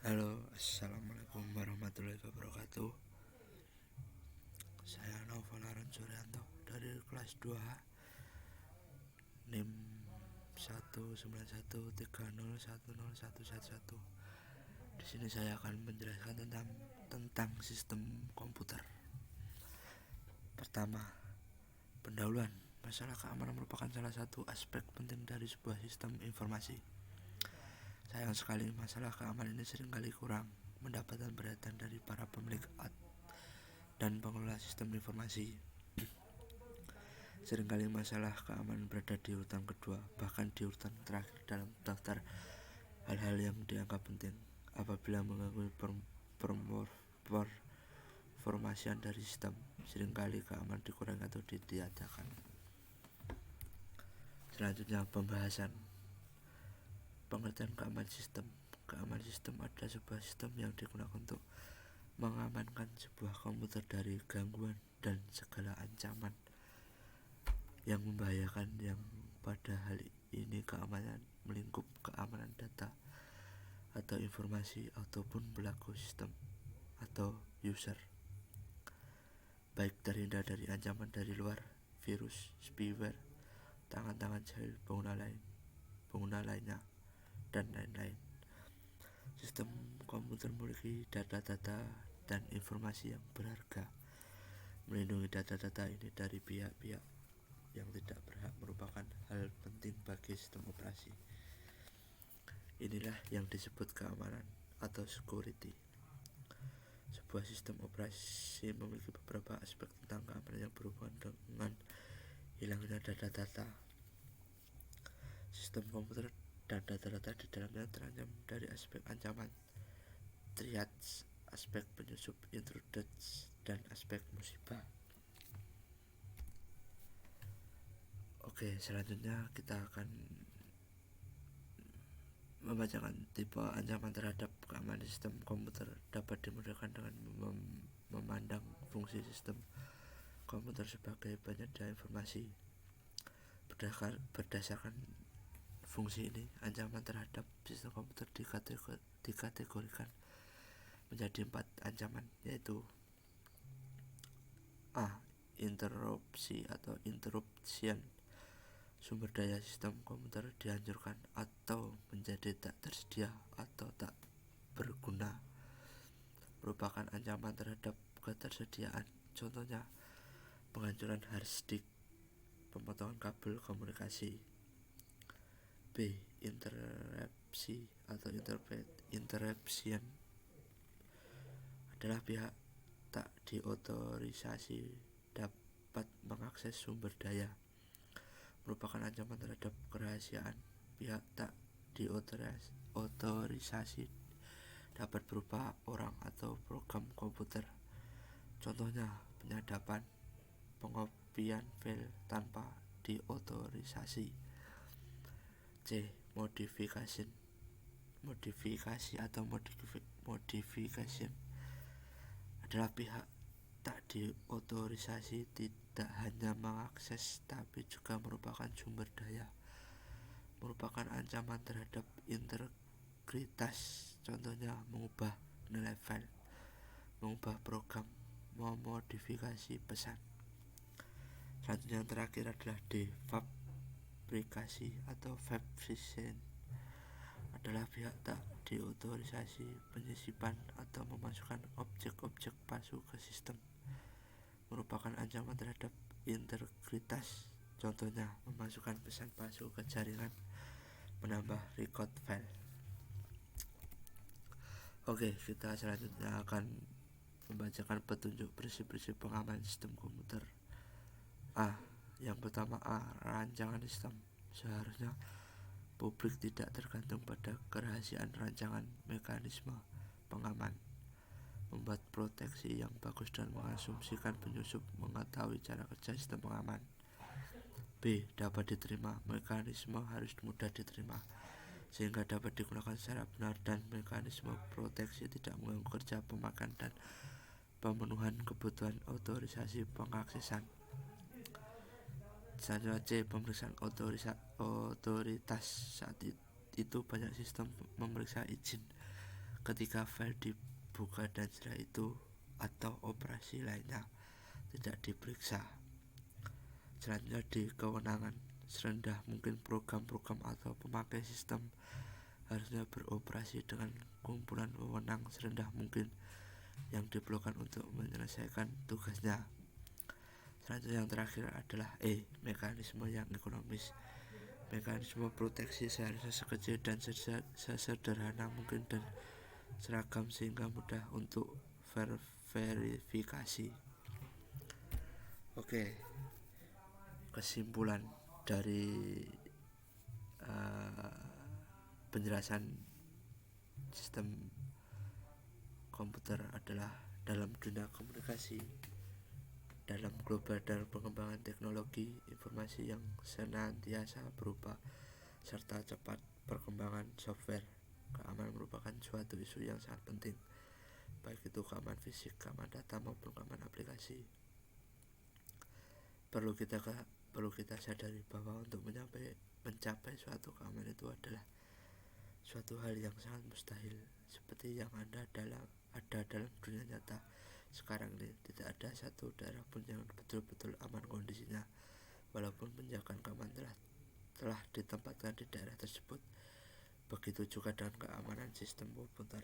Halo, assalamualaikum warahmatullahi wabarakatuh. Saya Novel Aron Suryanto dari kelas 2H NIM 19130101111. Di sini saya akan menjelaskan tentang sistem komputer. Pertama, pendahuluan. Masalah keamanan merupakan salah satu aspek penting dari sebuah sistem informasi. Sayang sekali masalah keamanan ini seringkali kurang mendapatkan perhatian dari para pemilik dan pengelola sistem informasi. Seringkali masalah keamanan berada di urutan kedua, bahkan di urutan terakhir dalam daftar hal-hal yang dianggap penting. Apabila mengganggu performasian dari sistem, seringkali keamanan dikurangi atau ditiadakan. Selanjutnya, pembahasan pengertian keamanan sistem. Keamanan sistem adalah sebuah sistem yang digunakan untuk mengamankan sebuah komputer dari gangguan dan segala ancaman yang membahayakan. Yang pada hal ini keamanan melingkup keamanan data atau informasi ataupun pelaku sistem atau user, baik terhindar dari ancaman dari luar, virus, spyware, tangan-tangan jahil pengguna lainnya, dan lain-lain. Sistem komputer memiliki data-data dan informasi yang berharga. Melindungi data-data ini dari pihak-pihak yang tidak berhak merupakan hal penting bagi sistem operasi. Inilah yang disebut keamanan atau security. Sebuah sistem operasi memiliki beberapa aspek tentang keamanan yang berhubungan dengan hilangnya data-data. Sistem komputer dan data-data di dalamnya terancam dari aspek ancaman, triage, aspek penyusup, intruders, dan aspek musibah. Oke, selanjutnya kita akan membacakan tipe ancaman terhadap keamanan sistem komputer. Dapat dimudahkan dengan memandang fungsi sistem komputer sebagai penyedia informasi. Berdasarkan fungsi ini, ancaman terhadap sistem komputer dikategorikan menjadi 4 ancaman, yaitu A. Interupsi atau interruption. Sumber daya sistem komputer dihancurkan atau menjadi tak tersedia atau tak berguna, merupakan ancaman terhadap ketersediaan. Contohnya, penghancuran hard disk, pemotongan kabel komunikasi. B. Interupsi atau interruption adalah pihak tak diotorisasi dapat mengakses sumber daya, merupakan ancaman terhadap kerahasiaan. Pihak tak diotorisasi dapat berupa orang atau program komputer. Contohnya, penyadapan, pengopian file tanpa diotorisasi. C. Modifikasi atau modification adalah pihak tak diotorisasi tidak hanya mengakses tapi juga merupakan sumber daya, merupakan ancaman terhadap integritas. Contohnya, mengubah nilai file, mengubah program, memodifikasi pesan. Selanjutnya yang terakhir adalah D. Fabrikasi atau fabrication adalah pihak tak diotorisasi penyisipan atau memasukkan objek-objek palsu ke sistem, merupakan ancaman terhadap integritas. Contohnya, memasukkan pesan palsu ke jaringan, menambah record file. Oke, kita selanjutnya akan membacakan petunjuk prinsip-prinsip pengamanan sistem komputer. A. Yang pertama, A. Rancangan sistem. Seharusnya publik tidak tergantung pada kerahasiaan rancangan mekanisme pengaman. Membuat proteksi yang bagus dan mengasumsikan penyusup mengetahui cara kerja sistem pengaman. B. Dapat diterima. Mekanisme harus mudah diterima sehingga dapat digunakan secara benar dan mekanisme proteksi tidak mengganggu kerja pemakaian dan pemenuhan kebutuhan otorisasi pengaksesan. Selanjutnya C. Pemeriksaan otoritas. Saat itu banyak sistem memeriksa izin ketika file dibuka dan setelah itu atau operasi lainnya tidak diperiksa. Selanjutnya, di kewenangan serendah mungkin program-program atau pemakai sistem harusnya beroperasi dengan kumpulan wewenang serendah mungkin yang diperlukan untuk menyelesaikan tugasnya. Selanjutnya yang terakhir adalah mekanisme yang ekonomis. Mekanisme proteksi seharusnya sekecil dan sesederhana mungkin dan seragam sehingga mudah untuk verifikasi. Oke, kesimpulan dari penjelasan sistem komputer adalah dalam dunia komunikasi, dalam global dan pengembangan teknologi informasi yang senantiasa berubah serta cepat perkembangan software, keamanan merupakan suatu isu yang sangat penting, baik itu keamanan fisik, keamanan data maupun keamanan aplikasi. Perlu kita sadari bahwa untuk mencapai suatu keamanan itu adalah suatu hal yang sangat mustahil, seperti yang ada dalam dunia nyata sekarang ini. Tidak ada satu daerah pun yang betul-betul aman kondisinya, walaupun penjagaan keamanan telah ditempatkan di daerah tersebut. Begitu juga dengan keamanan sistem komputer.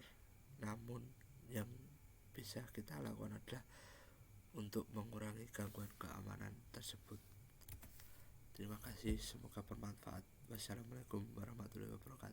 Namun yang bisa kita lakukan adalah untuk mengurangi gangguan keamanan tersebut. Terima kasih, semoga bermanfaat. Wassalamualaikum warahmatullahi wabarakatuh.